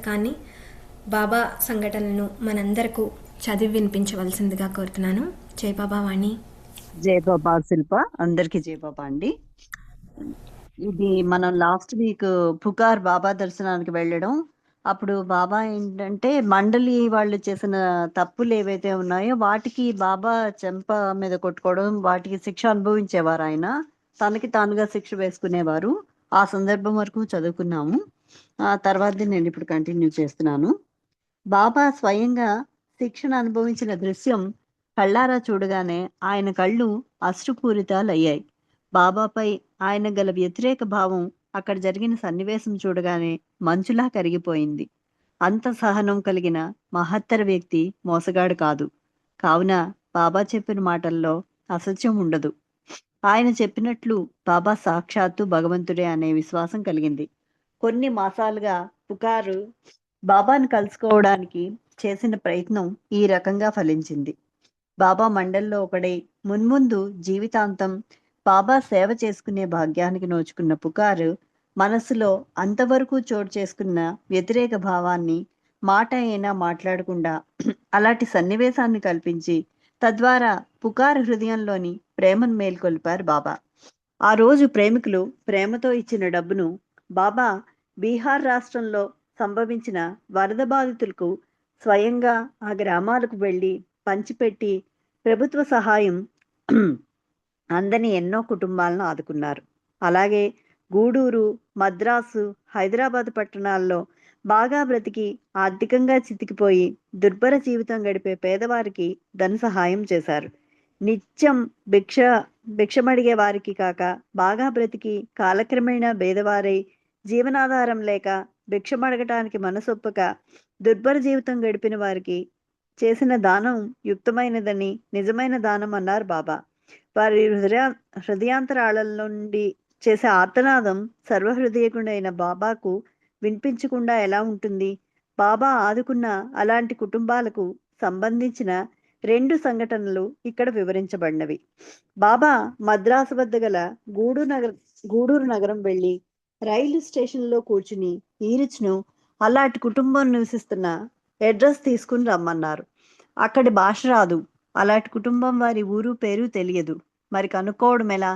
పుస్తకాన్ని బాబా సంఘటనలను మనందరకు చదివి వినిపించవలసిందిగా కోరుతున్నాను. జై బాబా వాణి. జై బాబా శిల్ప, అందరికి జై బాబా అండి. ఇది మనం లాస్ట్ వీక్ పుకార్ బాబా దర్శనానికి వెళ్ళడం, అప్పుడు బాబా ఏంటంటే మండలి వాళ్ళు చేసిన తప్పులు ఏవైతే ఉన్నాయో వాటికి బాబా చెంప మీద కొట్టుకోవడం, వాటికి శిక్ష అనుభవించేవారు. ఆయన తనకి తానుగా శిక్ష వేసుకునేవారు. ఆ సందర్భం వరకు చదువుకున్నాము. ఆ తర్వాత నేను ఇప్పుడు కంటిన్యూ చేస్తున్నాను. బాబా స్వయంగా శిక్షణ అనుభవించిన దృశ్యం కళ్ళారా చూడగానే ఆయన కళ్ళు అశ్రుపూరితాలయ్యాయి. బాబాపై ఆయన గల వ్యతిరేక భావం అక్కడ జరిగిన సన్నివేశం చూడగానే మంచులా కరిగిపోయింది. అంత సహనం కలిగిన మహత్తర వ్యక్తి మోసగాడు కాదు. కావున బాబా చెప్పిన మాటల్లో అసత్యం ఉండదు. ఆయన చెప్పినట్లు బాబా సాక్షాత్తు భగవంతుడే అనే విశ్వాసం కలిగింది. కొన్ని మాసాలుగా పుకారు బాబాను కలుసుకోవడానికి చేసిన ప్రయత్నం ఈ రకంగా ఫలించింది. బాబా మండల్లో ఒకడై మున్ముందు జీవితాంతం బాబా సేవ చేసుకునే భాగ్యానికి నోచుకున్న పుకారు మనస్సులో అంతవరకు చోటు చేసుకున్న వ్యతిరేక భావాన్ని మాట అయినా మాట్లాడకుండా అలాంటి సన్నివేశాన్ని కల్పించి తద్వారా పుకారు హృదయంలోని ప్రేమను మేల్కొల్పారు బాబా. ఆ రోజు ప్రేమికులు ప్రేమతో ఇచ్చిన డబ్బును బాబా బీహార్ రాష్ట్రంలో సంభవించిన వరద బాధితులకు స్వయంగా ఆ గ్రామాలకు వెళ్ళి పంచిపెట్టి ప్రభుత్వ సహాయం అందని ఎన్నో కుటుంబాలను ఆదుకున్నారు. అలాగే గూడూరు, మద్రాసు, హైదరాబాద్ పట్టణాల్లో బాగా బ్రతికి ఆర్థికంగా చితికిపోయి దుర్భర జీవితం గడిపే పేదవారికి ధన సహాయం చేశారు. నిత్యం భిక్షమడిగే వారికి కాక బాగా బ్రతికి కాలక్రమేణా పేదవారై జీవనాధారం లేక భిక్షమడగటానికి మనసొప్పక దుర్భర జీవితం గడిపిన వారికి చేసిన దానం యుక్తమైనదని, నిజమైన దానం అన్నారు బాబా. వారి హృదయాంతరాళంలో నుండి చేసే ఆర్తనాదం సర్వహృదయకుడైన బాబాకు వినిపించకుండా ఎలా ఉంటుంది? బాబా ఆదుకున్న అలాంటి కుటుంబాలకు సంబంధించిన 2 సంఘటనలు ఇక్కడ వివరించబడినవి. బాబా మద్రాసు వద్ద గల గూడూరు నగరం వెళ్ళి రైలు స్టేషన్లో కూర్చుని ఈరిచ్ను అలాంటి కుటుంబం నివసిస్తున్న అడ్రస్ తీసుకుని రమ్మన్నారు. అక్కడి భాష రాదు. అలాంటి కుటుంబం వారి ఊరు పేరు తెలియదు. మరి కనుక్కోవడం ఎలా?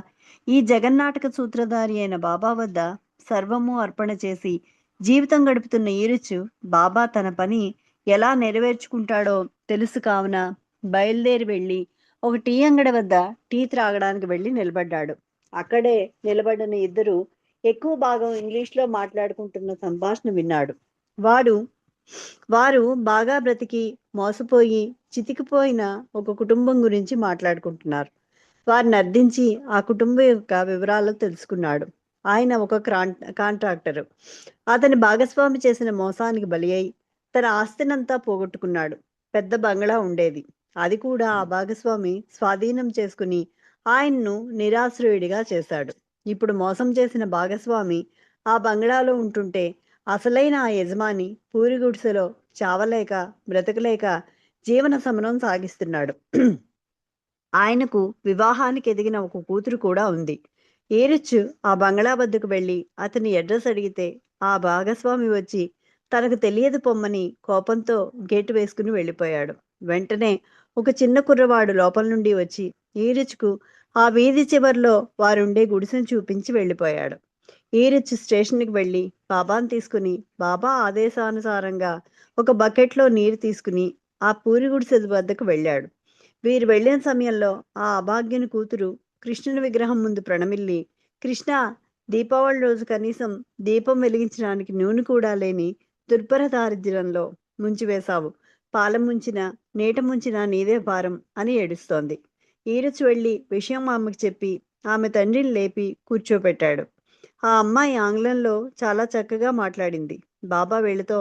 ఈ జగన్నాటక సూత్రధారి అయిన బాబా వద్ద సర్వము అర్పణ చేసి జీవితం గడుపుతున్న ఈరుచు బాబా తన పని ఎలా నెరవేర్చుకుంటాడో తెలుసు. కావున బయలుదేరి వెళ్ళి ఒక టీ అంగడి వద్ద టీ త్రాగడానికి వెళ్ళి నిలబడ్డాడు. అక్కడే నిలబడిన ఇద్దరు ఎక్కువ భాగం ఇంగ్లీష్లో మాట్లాడుకుంటున్న సంభాషణ విన్నాడు. వారు బాగా బ్రతికి మోసపోయి చితికిపోయిన ఒక కుటుంబం గురించి మాట్లాడుకుంటున్నారు. వారిని అర్థించి ఆ కుటుంబం యొక్క వివరాలు తెలుసుకున్నాడు. ఆయన ఒక కాంట్రాక్టరు. అతని భాగస్వామి చేసిన మోసానికి బలి అయి తన ఆస్తినంతా పోగొట్టుకున్నాడు. పెద్ద బంగళా ఉండేది. అది కూడా ఆ భాగస్వామి స్వాధీనం చేసుకుని ఆయన్ను నిరాశ్రయుడిగా చేశాడు. ఇప్పుడు మోసం చేసిన భాగస్వామి ఆ బంగళాలో ఉంటుంటే అసలైన ఆ యజమాని పూరి గుడిసెలో చావలేక బ్రతకలేక జీవన సమరం సాగిస్తున్నాడు. ఆయనకు వివాహానికి ఎదిగిన ఒక కూతురు కూడా ఉంది. ఏరిచ్చు ఆ బంగళా వద్దకు వెళ్ళి అతని అడ్రస్ అడిగితే ఆ భాగస్వామి వచ్చి తనకు తెలియదు పొమ్మని కోపంతో గేటు వేసుకుని వెళ్ళిపోయాడు. వెంటనే ఒక చిన్న కుర్రవాడు లోపల నుండి వచ్చి ఈరిచ్కు ఆ వీధి చివరిలో వారుండే గుడిసెను చూపించి వెళ్ళిపోయాడు. ఈరిచ్ స్టేషన్కి వెళ్ళి బాబాను తీసుకుని బాబా ఆదేశానుసారంగా ఒక బకెట్లో నీరు తీసుకుని ఆ పూరి గుడిసె వద్దకు వెళ్ళాడు. వీరు వెళ్ళిన సమయంలో ఆ అభాగ్యుని కూతురు కృష్ణుని విగ్రహం ముందు ప్రణమిల్లి, కృష్ణ, దీపావళి రోజు కనీసం దీపం వెలిగించడానికి నూనె కూడా లేని దుర్భర దారిద్ర్యంలో ముంచివేశావు. పాలం ముంచిన నీట ముంచిన నీదే భారం అని ఏడుస్తోంది. ఈరచు వెళ్ళి విషయం ఆమెకు చెప్పి ఆమె తండ్రిని లేపి కూర్చోపెట్టాడు. ఆ అమ్మాయి ఆంగ్లంలో చాలా చక్కగా మాట్లాడింది. బాబా వీళ్ళతో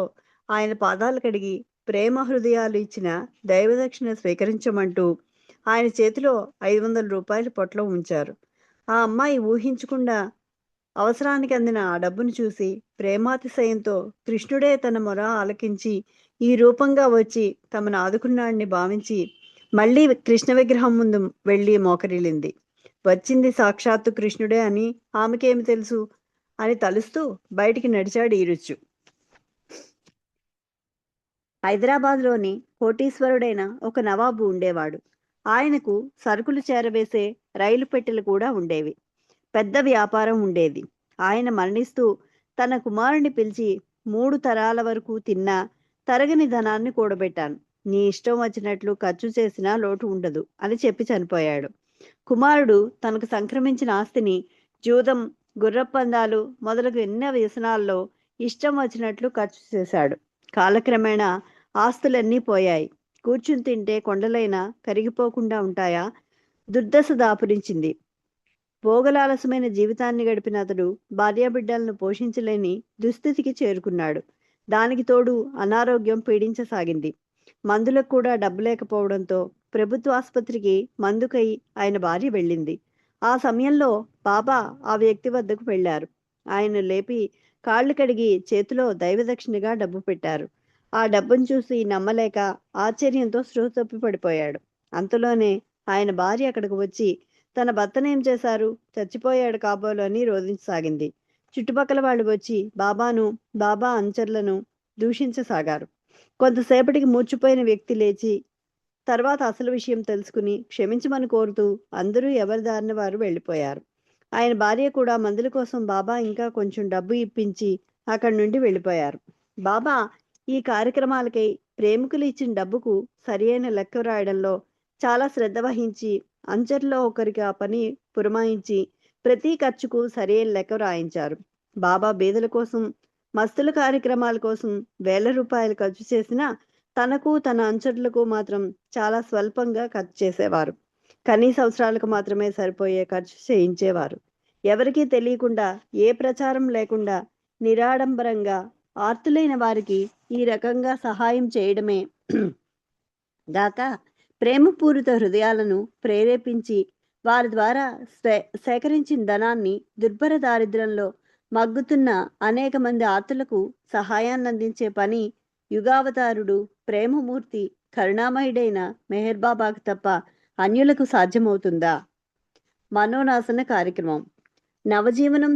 ఆయన పాదాలు కడిగి ప్రేమ హృదయాలు ఇచ్చిన దైవదక్షిణ స్వీకరించమంటూ ఆయన చేతిలో 500 రూపాయలు పొట్లో ఉంచారు. ఆ అమ్మాయి ఊహించకుండా అవసరానికి అందిన ఆ డబ్బును చూసి ప్రేమాతిశయంతో కృష్ణుడే తన మొర ఆలకించి ఈ రూపంగా వచ్చి తమను ఆదుకున్నాడని భావించి మళ్ళీ కృష్ణ విగ్రహం ముందు వెళ్ళి మోకరిల్లింది. వచ్చింది సాక్షాత్తు కృష్ణుడే అని ఆమెకేమి తెలుసు అని తలుస్తూ బయటికి నడిచాడు ఈరుచు. హైదరాబాద్లోని కోటీశ్వరుడైన ఒక నవాబు ఉండేవాడు. ఆయనకు సరుకులు చేరవేసే రైలు పెట్టెలు కూడా ఉండేవి. పెద్ద వ్యాపారం ఉండేది. ఆయన మరణిస్తూ తన కుమారుని పిలిచి 3 తరాల వరకు తిన్నా తరగని ధనాన్ని కూడబెట్టాను. నీ ఇష్టం వచ్చినట్లు ఖర్చు చేసినా లోటు ఉండదు అని చెప్పి చనిపోయాడు. కుమారుడు తనకు సంక్రమించిన ఆస్తిని జూదం, గుర్రపందాలు మొదలగు ఎన్నో వ్యసనాల్లో ఇష్టం వచ్చినట్లు ఖర్చు చేశాడు. కాలక్రమేణా ఆస్తులన్నీ పోయాయి. కూర్చుని తింటే కొండలైనా కరిగిపోకుండా ఉంటాయా? దుర్దశ దాపురించింది. భోగలాలసమైన జీవితాన్ని గడిపిన అతడు భార్యాబిడ్డలను పోషించలేని దుస్థితికి చేరుకున్నాడు. దానికి తోడు అనారోగ్యం పీడించసాగింది. మందులకు కూడా డబ్బు లేకపోవడంతో ప్రభుత్వ ఆసుపత్రికి మందుకై ఆయన భార్య వెళ్ళింది. ఆ సమయంలో బాబా ఆ వ్యక్తి వద్దకు వెళ్ళారు. ఆయన లేపి కాళ్ళు కడిగి చేతిలో దైవదక్షిణగా డబ్బు పెట్టారు. ఆ డబ్బును చూసి నమ్మలేక ఆశ్చర్యంతో స్పృహ తప్పి పడిపోయాడు. అంతలోనే ఆయన భార్య అక్కడికి వచ్చి తన భర్తనేం చేశారు, చచ్చిపోయాడు కాబోలు అని రోధించసాగింది. చుట్టుపక్కల వాళ్ళు వచ్చి బాబా అనుచరులను దూషించసాగారు. కొంతసేపటికి మూర్చిపోయిన వ్యక్తి లేచి తర్వాత అసలు విషయం తెలుసుకుని క్షమించమని కోరుతూ అందరూ ఎవరి దారిన వారు వెళ్ళిపోయారు. ఆయన భార్య కూడా మందుల కోసం బాబా ఇంకా కొంచెం డబ్బు ఇప్పించి అక్కడి నుండి వెళ్ళిపోయారు. బాబా ఈ కార్యక్రమాలకై ప్రేమికులు ఇచ్చిన డబ్బుకు సరి అయిన లెక్క రాయడంలో చాలా శ్రద్ధ వహించి అంచర్లో ఒకరికి ఆ పని పురమాయించి ప్రతి ఖర్చుకు సరైన లెక్క రాయించారు. బాబా బీదల కోసం, మస్తుల కార్యక్రమాల కోసం వేల రూపాయలు ఖర్చు చేసినా తనకు తన అనుచరులకు మాత్రం చాలా స్వల్పంగా ఖర్చు చేసేవారు. కనీస అవసరాలకు మాత్రమే సరిపోయే ఖర్చు చేయించేవారు. ఎవరికీ తెలియకుండా, ఏ ప్రచారం లేకుండా నిరాడంబరంగా ఆర్తులైన వారికి ఈ రకంగా సహాయం చేయడమే గాక ప్రేమపూరిత హృదయాలను ప్రేరేపించి వారి ద్వారా సేకరించిన ధనాన్ని దుర్భర దారిద్ర్యంలో మగ్గుతున్న అనేక మంది ఆర్తులకు సహాయాన్ని అందించే పని యుగావతారుడు, ప్రేమమూర్తి, కరుణామయుడైన మెహర్ బాబాకు తప్ప అన్యులకు సాధ్యమవుతుందా? మనోనాశన కార్యక్రమం. నవజీవనం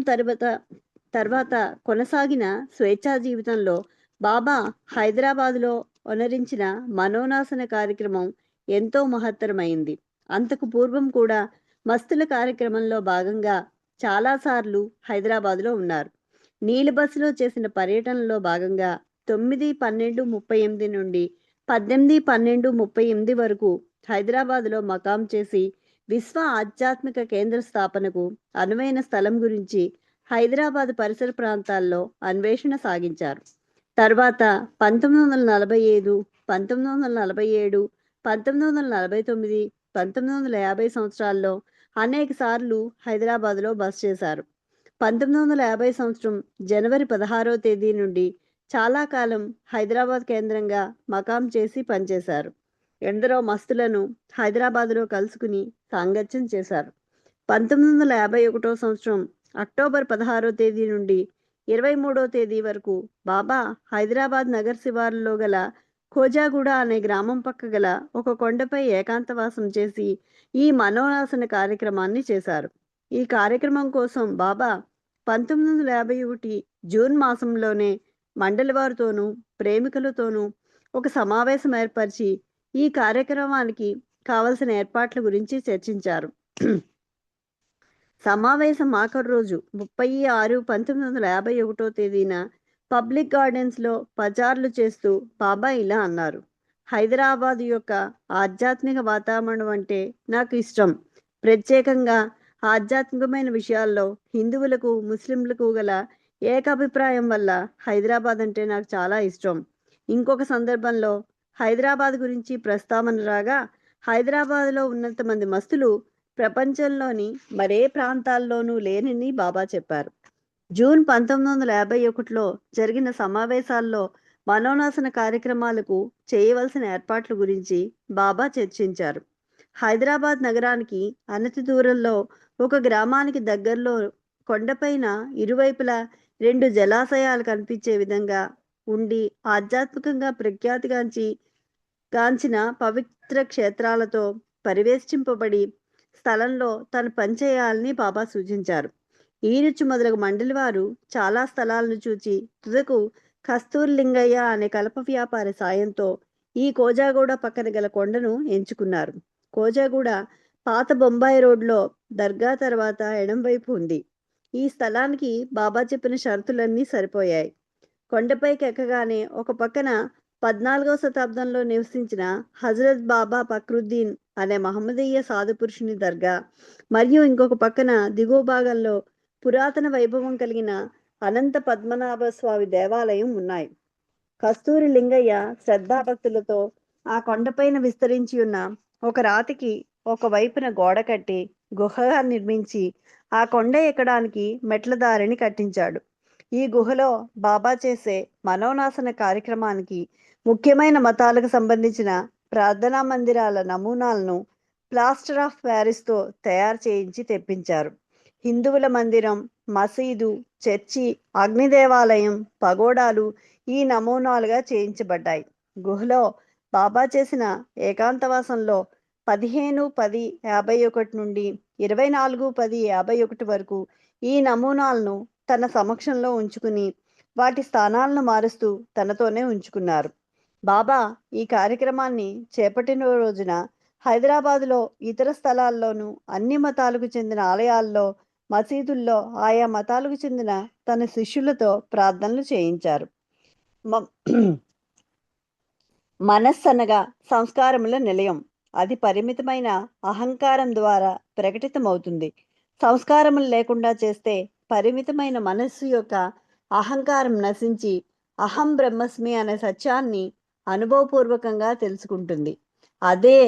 తర్వాత కొనసాగిన స్వేచ్ఛా జీవితంలో బాబా హైదరాబాదులో వనరించిన మనోనాశన కార్యక్రమం ఎంతో మహత్తరమైంది. అంతకు పూర్వం కూడా మస్తుల కార్యక్రమంలో భాగంగా చాలాసార్లు హైదరాబాదులో ఉన్నారు. నీలి బస్సులో చేసిన పర్యటనలో భాగంగా 9/12/38 నుండి 18/12/38 వరకు హైదరాబాదులో మకాం చేసి విశ్వ ఆధ్యాత్మిక కేంద్ర స్థాపనకు అనువైన స్థలం గురించి హైదరాబాద్ పరిసర ప్రాంతాల్లో అన్వేషణ సాగించారు. తర్వాత 1945, 1947, 1949, 1950 సంవత్సరాల్లో అనేక సార్లు హైదరాబాద్లో బస చేశారు. 1950 సంవత్సరం జనవరి 16వ తేదీ నుండి చాలా కాలం హైదరాబాద్ కేంద్రంగా మకాం చేసి పనిచేశారు. ఎందరో మస్తులను హైదరాబాద్లో కలుసుకుని సాంగత్యం చేశారు. 1951 సంవత్సరం అక్టోబర్ 16వ తేదీ నుండి 23వ తేదీ వరకు బాబా హైదరాబాద్ నగర్ శివారులో గల ఖోజాగూడ అనే గ్రామం పక్క గల ఒక కొండపై ఏకాంతవాసం చేసి ఈ మనోనాశన కార్యక్రమాన్ని చేశారు. ఈ కార్యక్రమం కోసం బాబా 1951 జూన్ మాసంలోనే మండలివారితోనూ ప్రేమికులతోనూ ఒక సమావేశం ఏర్పరిచి ఈ కార్యక్రమానికి కావలసిన ఏర్పాట్ల గురించి చర్చించారు. సమావేశం ఆఖరు రోజు 30/6/1951 తేదీన పబ్లిక్ గార్డెన్స్లో పచార్లు చేస్తూ బాబా ఇలా అన్నారు: హైదరాబాద్ యొక్క ఆధ్యాత్మిక వాతావరణం అంటే నాకు ఇష్టం. ప్రత్యేకంగా ఆధ్యాత్మికమైన విషయాల్లో హిందువులకు, ముస్లింలకు గల ఏకాభిప్రాయం వల్ల హైదరాబాద్ అంటే నాకు చాలా ఇష్టం. ఇంకొక సందర్భంలో హైదరాబాద్ గురించి ప్రస్తావన రాగా హైదరాబాద్లో ఉన్నంత మంది మస్తులు ప్రపంచంలోని మరే ప్రాంతాల్లోనూ లేనని బాబా చెప్పారు. జూన్ 1951లో జరిగిన సమావేశాల్లో మనోనాశన కార్యక్రమాలకు చేయవలసిన ఏర్పాట్ల గురించి బాబా చర్చించారు. హైదరాబాద్ నగరానికి అనతి దూరంలో ఒక గ్రామానికి దగ్గరలో కొండపైన ఇరువైపులా 2 జలాశయాలు కనిపించే విధంగా ఉండి ఆధ్యాత్మికంగా గాంచిన పవిత్ర క్షేత్రాలతో పరివేష్టింపబడి స్థలంలో తను పనిచేయాలని బాబా సూచించారు. ఈనుచ్చు మొదలగు మండలి వారు చాలా స్థలాలను చూచి తుదకు కస్తూరి లింగయ్య అనే కలప వ్యాపారి సాయంతో ఈ కోజాగూడ పక్కన గల కొండను ఎంచుకున్నారు. కోజాగూడ పాత బొంబాయి రోడ్లో దర్గా తర్వాత ఎడం వైపు ఉంది. ఈ స్థలానికి బాబా చెప్పిన షరతులన్నీ సరిపోయాయి. కొండపైకి ఎక్కగానే ఒక పక్కన 14వ శతాబ్దంలో నివసించిన హజరత్ బాబా ఫక్రుద్దీన్ అనే మహమ్మదీయ సాధుపురుషుని దర్గా, మరియు ఇంకొక పక్కన దిగువ భాగంలో పురాతన వైభవం కలిగిన అనంత పద్మనాభ స్వామి దేవాలయం ఉన్నాయి. కస్తూరి లింగయ్య శ్రద్ధాభక్తులతో ఆ కొండపైన విస్తరించి ఉన్న ఒక రాతికి ఒక వైపున గోడ కట్టి గుహగా నిర్మించి ఆ కొండ ఎక్కడానికి మెట్ల దారిని కట్టించాడు. ఈ గుహలో బాబా చేసే మనోనాశన కార్యక్రమానికి ముఖ్యమైన మతాలకు సంబంధించిన ప్రార్థనా మందిరాల నమూనాలను ప్లాస్టర్ ఆఫ్ ప్యారిస్తో తయారు చేయించి తెప్పించారు. హిందువుల మందిరం, మసీదు, చర్చి, అగ్నిదేవాలయం, పగోడాలు ఈ నమూనాలుగా చేయించబడ్డాయి. గుహలో బాబా చేసిన ఏకాంతవాసంలో 15-10-51 నుండి 24-10-51 వరకు ఈ నమూనాలను తన సమక్షంలో ఉంచుకుని వాటి స్థానాలను మారుస్తూ తనతోనే ఉంచుకున్నారు. బాబా ఈ కార్యక్రమాన్ని చేపట్టిన రోజున హైదరాబాదులో ఇతర స్థలాల్లోనూ అన్ని మతాలకు చెందిన ఆలయాల్లో, మసీదుల్లో ఆయా మతాలకు చెందిన తన శిష్యులతో ప్రార్థనలు చేయించారు. మనస్సనగా సంస్కారముల నిలయం. అది పరిమితమైన అహంకారం ద్వారా ప్రకటితమవుతుంది. సంస్కారములు లేకుండా చేస్తే పరిమితమైన మనస్సు యొక్క అహంకారం నశించి అహం బ్రహ్మస్మి అనే సత్యాన్ని అనుభవపూర్వకంగా తెలుసుకుంటుంది. అదే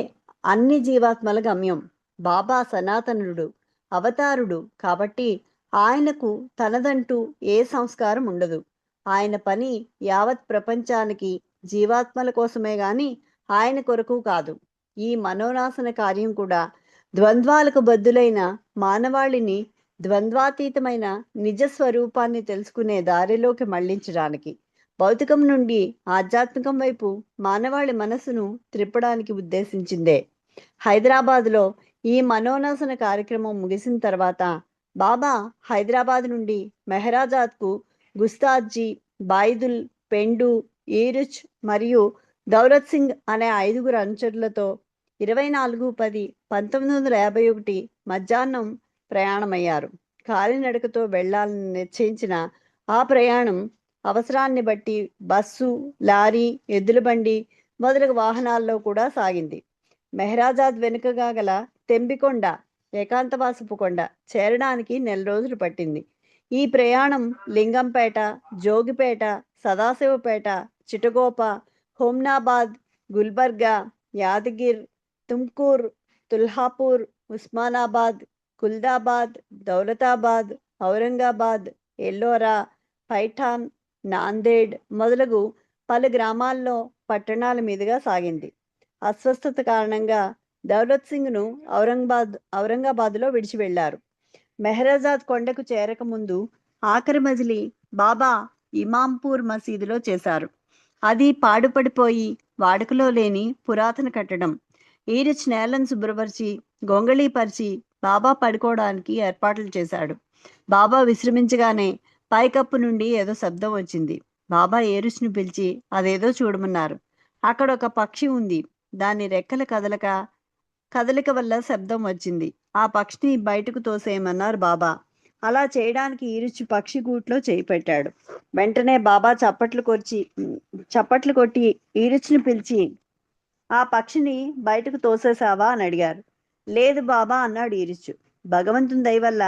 అన్ని జీవాత్మల గమ్యం. బాబా సనాతనుడు, అవతారుడు కాబట్టి ఆయనకు తనదంటూ ఏ సంస్కారం ఉండదు. ఆయన పని యావత్ ప్రపంచానికి జీవాత్మల కోసమే గాని ఆయన కొరకు కాదు. ఈ మనోనాశన కార్యం కూడా ద్వంద్వాలకు బద్దులైన మానవాళిని ద్వంద్వాతీతమైన నిజ స్వరూపాన్ని తెలుసుకునే దారిలోకి మళ్లించడానికి, భౌతికం నుండి ఆధ్యాత్మికం వైపు మానవాళి మనసును త్రిప్పడానికి ఉద్దేశించిందే. హైదరాబాద్లో ఈ మనోనాశన కార్యక్రమం ముగిసిన తర్వాత బాబా హైదరాబాద్ నుండి మెహరాజాద్కు గుస్తాద్జీ, బాయిదుల్, పెండు, ఈరుచ్ మరియు దౌలత్ సింగ్ అనే 5 అనుచరులతో 24-10-1951 మధ్యాహ్నం ప్రయాణమయ్యారు. కాలినడకతో వెళ్లాలని నిశ్చయించిన ఆ ప్రయాణం అవసరాన్ని బట్టి బస్సు, లారీ, ఎద్దుల బండి మొదలగు వాహనాల్లో కూడా సాగింది. మెహరాజాద్ వెనుకగా గల తెంబికొండ, ఏకాంతవాసపు కొండ చేరడానికి 1 నెల రోజులు పట్టింది. ఈ ప్రయాణం లింగంపేట, జోగిపేట, సదాశివపేట, చిటగోప, హోమ్నాబాద్, గుల్బర్గా, యాదగిర్, తుమ్కూర్, తుల్హాపూర్, ఉస్మానాబాద్, కుల్దాబాద్, దౌలతాబాద్, ఔరంగాబాద్, ఎల్లోరా, పైఠాన్, నాందేడ్ మొదలగు పలు గ్రామాల్లో పట్టణాల మీదుగా సాగింది. అస్వస్థత కారణంగా దౌలత్ సింగ్ను ఔరంగాబాద్లో విడిచి వెళ్లారు. మెహరాజాద్ కొండకు చేరకముందు ఆఖరి మజిలీ బాబా ఇమాంపూర్ మసీదులో చేశారు. అది పాడుపడిపోయి వాడుకలో లేని పురాతన కట్టడం. ఈరిచ్ నేలను శుభ్రపరిచి గొంగళీపరిచి బాబా పడుకోవడానికి ఏర్పాట్లు చేశాడు. బాబా విశ్రమించగానే పైకప్పు నుండి ఏదో శబ్దం వచ్చింది. బాబా ఏరుచ్ను పిలిచి అదేదో చూడమన్నారు. అక్కడ ఒక పక్షి ఉంది. దాని రెక్కల కదలిక వల్ల శబ్దం వచ్చింది. ఆ పక్షిని బయటకు తోసేయమన్నారు బాబా. అలా చేయడానికి ఈరుచి పక్షి గూట్లో చేయి పెట్టాడు. వెంటనే బాబా చప్పట్లు కొట్టి ఈరుచిని పిలిచి ఆ పక్షిని బయటకు తోసేసావా అని అడిగారు. లేదు బాబా అన్నాడు ఈరుచు. భగవంతుని దయ వల్ల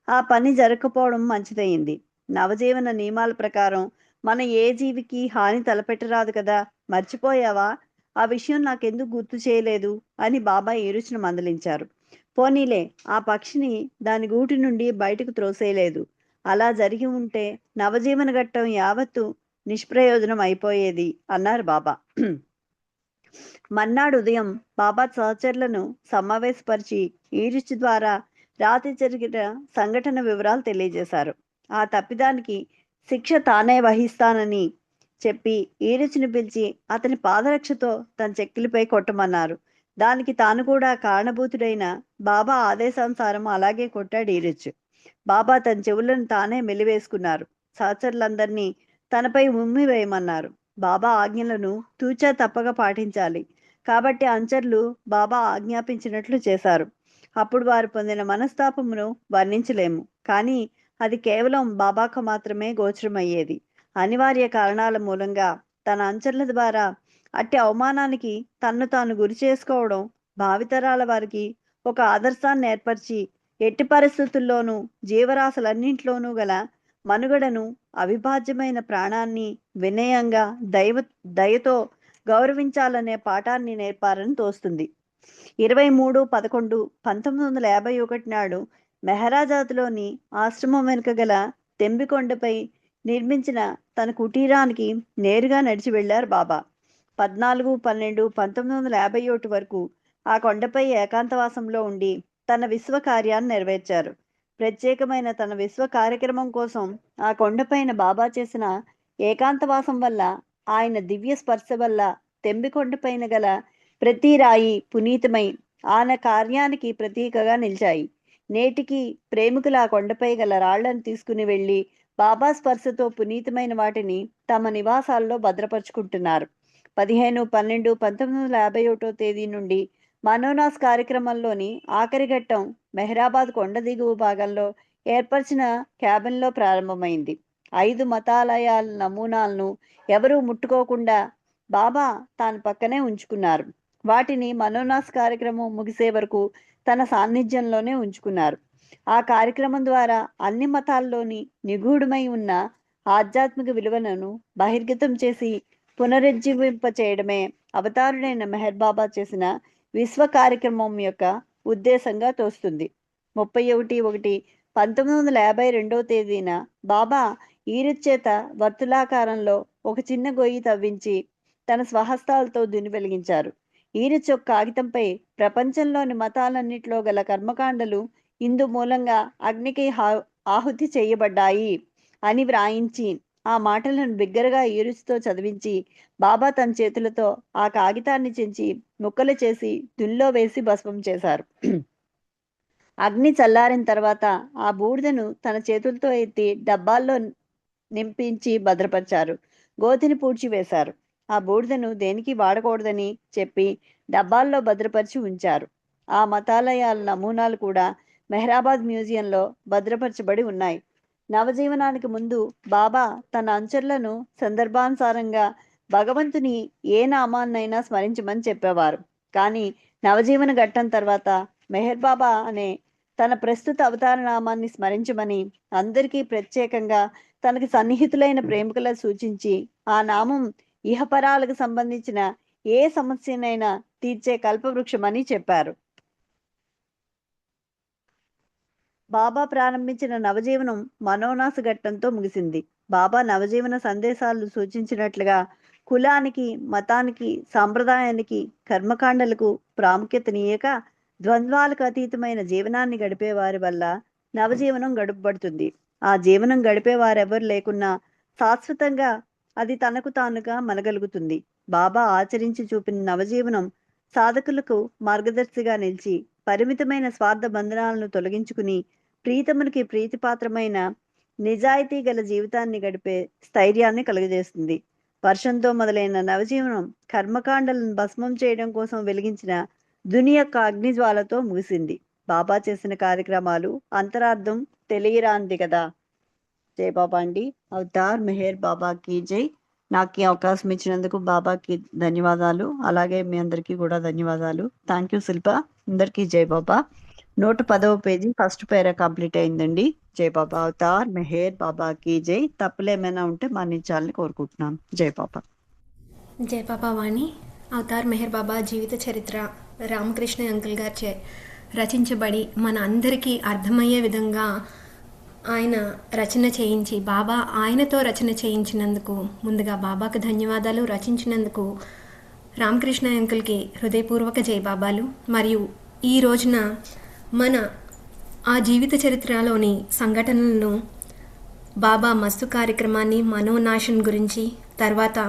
ఆ పని జరగకపోవడం మంచిదయింది. నవజీవన నియమాల ప్రకారం మన ఏ జీవికి హాని తలపెట్టరాదు కదా, మర్చిపోయావా? ఆ విషయం నాకెందుకు గుర్తు చేయలేదు అని బాబా ఈరుచును మందలించారు. పోనీలే, ఆ పక్షిని దాని గూటి నుండి బయటకు త్రోసేయలేదు. అలా జరిగి ఉంటే నవజీవన ఘట్టం యావత్తు నిష్ప్రయోజనం అయిపోయేది అన్నారు బాబా. మన్నాడు ఉదయం బాబా సహచరులను సమావేశపరిచి ఈరుచి ద్వారా రాత్రి జరిగిన సంఘటన వివరాలు తెలియజేశారు. ఆ తప్పిదానికి శిక్ష తానే వహిస్తానని చెప్పి ఈరుచిని పిలిచి అతని పాదరక్షతో తన చెక్కిలిపై కొట్టమన్నారు. దానికి తాను కూడా కారణభూతుడైన బాబా ఆదేశానుసారం అలాగే కొట్టాడు ఈరుచ్. బాబా తన చెవులను తానే మెలివేసుకున్నారు. సహచరులందరినీ తనపై ఉమ్మివేయమన్నారు. బాబా ఆజ్ఞలను తూచా తప్పక పాటించాలి. కాబట్టి అంచర్లు బాబా ఆజ్ఞాపించినట్లు చేశారు. అప్పుడు వారు పొందిన మనస్తాపమును వర్ణించలేము. కానీ అది కేవలం బాబాకు మాత్రమే గోచరమయ్యేది. అనివార్య కారణాల మూలంగా తన అంచర్ల ద్వారా అట్టి అవమానానికి తన్ను తాను గురి చేసుకోవడం భావితరాల వారికి ఒక ఆదర్శాన్ని ఏర్పరిచి ఎట్టి పరిస్థితుల్లోనూ జీవరాశులన్నింటిలోనూ గల మనుగడను, అవిభాజ్యమైన ప్రాణాన్ని వినయంగా దయతో గౌరవించాలనే పాఠాన్ని నేర్పారని తోస్తుంది. 23/11/1951 నాడు మెహరాజాద్లోని ఆశ్రమం వెనుక గల తెంబికొండపై నిర్మించిన తన కుటీరానికి నేరుగా నడిచి వెళ్లారు బాబా. 14/12/1951 వరకు ఆ కొండపై ఏకాంతవాసంలో ఉండి తన విశ్వ కార్యాన్ని నెరవేర్చారు. ప్రత్యేకమైన తన విశ్వ కార్యక్రమం కోసం ఆ కొండపైన బాబా చేసిన ఏకాంతవాసం వల్ల, ఆయన దివ్య స్పర్శ వల్ల తెంబికొండపైన గల ప్రతి రాయి పునీతమై ఆయన కార్యానికి ప్రతీకగా నిలిచాయి. నేటికి ప్రేమికులు ఆ కొండపై గల రాళ్లను తీసుకుని వెళ్ళి బాబా స్పర్శతో పునీతమైన వాటిని తమ నివాసాల్లో భద్రపరుచుకుంటున్నారు. 15/12/1951 నుండి మనోనాస్ కార్యక్రమంలోని ఆఖరి ఘట్టం మెహరాబాద్ కొండ దిగువ భాగంలో ఏర్పరిచిన క్యాబిన్లో ప్రారంభమైంది. 5 మతాలయాల నమూనాలను ఎవరూ ముట్టుకోకుండా బాబా తాను పక్కనే ఉంచుకున్నారు. వాటిని మనోనాస్ కార్యక్రమం ముగిసే వరకు తన సాన్నిధ్యంలోనే ఉంచుకున్నారు. ఆ కార్యక్రమం ద్వారా అన్ని మతాల్లోని నిగూఢమై ఉన్న ఆధ్యాత్మిక విలువలను బహిర్గతం చేసి పునరుజ్జీవింప చేయడమే అవతారుడైన మెహర్ బాబా చేసిన విశ్వ కార్యక్రమం యొక్క ఉద్దేశంగా తోస్తుంది. 31/1/1952 బాబా ఈరుచేత చేత వర్తులాకారంలో ఒక చిన్న గొయ్యి తవ్వించి తన స్వహస్తాలతో దుని వెలిగించారు. ఈరుచ్ ఒక కాగితంపై ప్రపంచంలోని మతాలన్నిటిలో గల కర్మకాండలు ఇందు మూలంగా అగ్నికి ఆహుతి చేయబడ్డాయి అని వ్రాయించి ఆ మాటలను బిగ్గరగా ఈరుచుతో చదివించి బాబా తన చేతులతో ఆ కాగితాన్ని చించి ముక్కలు చేసి దుల్లో వేసి భస్మం చేశారు. అగ్ని చల్లారిన తర్వాత ఆ బూడిదను తన చేతులతో ఎత్తి డబ్బాల్లో నింపించి భద్రపరిచారు. గోతిని పూడ్చివేశారు. ఆ బూడిదను దేనికి వాడకూడదని చెప్పి డబ్బాల్లో భద్రపరిచి ఉంచారు. ఆ మతాలయాల నమూనాలు కూడా మెహరాబాద్ మ్యూజియంలో భద్రపరచబడి ఉన్నాయి. నవజీవనానికి ముందు బాబా తన అంచర్లను సందర్భానుసారంగా భగవంతుని ఏ నామాన్నైనా స్మరించమని చెప్పేవారు. కానీ నవజీవన ఘట్టం తర్వాత మెహర్ బాబా అనే తన ప్రస్తుత అవతార నామాన్ని స్మరించమని అందరికీ ప్రత్యేకంగా తనకి సన్నిహితులైన ప్రేమికులకు సూచించి ఆ నామం ఇహపరాలకు సంబంధించిన ఏ సమస్యనైనా తీర్చే కల్పవృక్షమని చెప్పారు. బాబా ప్రారంభించిన నవజీవనం మనోనాస ఘట్టంతో ముగిసింది. బాబా నవజీవన సందేశాలు సూచించినట్లుగా కులానికి, మతానికి, సాంప్రదాయానికి, కర్మకాండలకు ప్రాముఖ్యతనీయక ద్వంద్వాలకు అతీతమైన జీవనాన్ని గడిపేవారి వల్ల నవజీవనం గడుపబడుతుంది. ఆ జీవనం గడిపేవారెవరు లేకున్నా శాశ్వతంగా అది తనకు తానుగా మనగలుగుతుంది. బాబా ఆచరించి చూపిన నవజీవనం సాధకులకు మార్గదర్శిగా నిలిచి పరిమితమైన స్వార్థ బంధనాలను తొలగించుకుని ప్రీతమునికి ప్రీతిపాత్రమైన నిజాయితీ గల జీవితాన్ని గడిపే స్థైర్యాన్ని కలుగజేస్తుంది. వర్షంతో మొదలైన నవజీవనం కర్మకాండలను భస్మం చేయడం కోసం వెలిగించిన దుని యొక్క అగ్నిజ్వాలతో ముగిసింది. బాబా చేసిన కార్యక్రమాలు అంతరార్థం తెలియరాంది కదా. జై బాబా అండి. అవతార్ మెహర్ బాబాకి జై. నాకు ఈ అవకాశం ఇచ్చినందుకు బాబాకి ధన్యవాదాలు. అలాగే మీ అందరికీ కూడా ధన్యవాదాలు. థ్యాంక్ యూ శిల్ప. అందరికీ జై బాబా. 110వ పేజీ ఫస్ట్ పేరా కంప్లీట్ అయిందండి. జై బాబా. అవతార్ మెహర్ బాబాకి జై. తప్పులు ఏమైనా ఉంటే మన్నించాలని కోరుకుంటున్నాను. జై బాబా. జై బాబా వాణి. అవతార్ మెహర్ బాబా జీవిత చరిత్ర రామకృష్ణ అంకుల్ గారిచే రచించబడి మన అందరికీ అర్థమయ్యే విధంగా ఆయన రచన చేయించి బాబా ఆయనతో రచన చేయించినందుకు ముందుగా బాబాకు ధన్యవాదాలు. రచించినందుకు రామకృష్ణ అంకుల్కి హృదయపూర్వక జై బాబాలు. మరియు ఈ రోజున మన ఆ జీవిత చరిత్రలోని సంఘటనలను బాబా మస్తు కార్యక్రమాన్ని, మనోనాశన్ గురించి, తర్వాత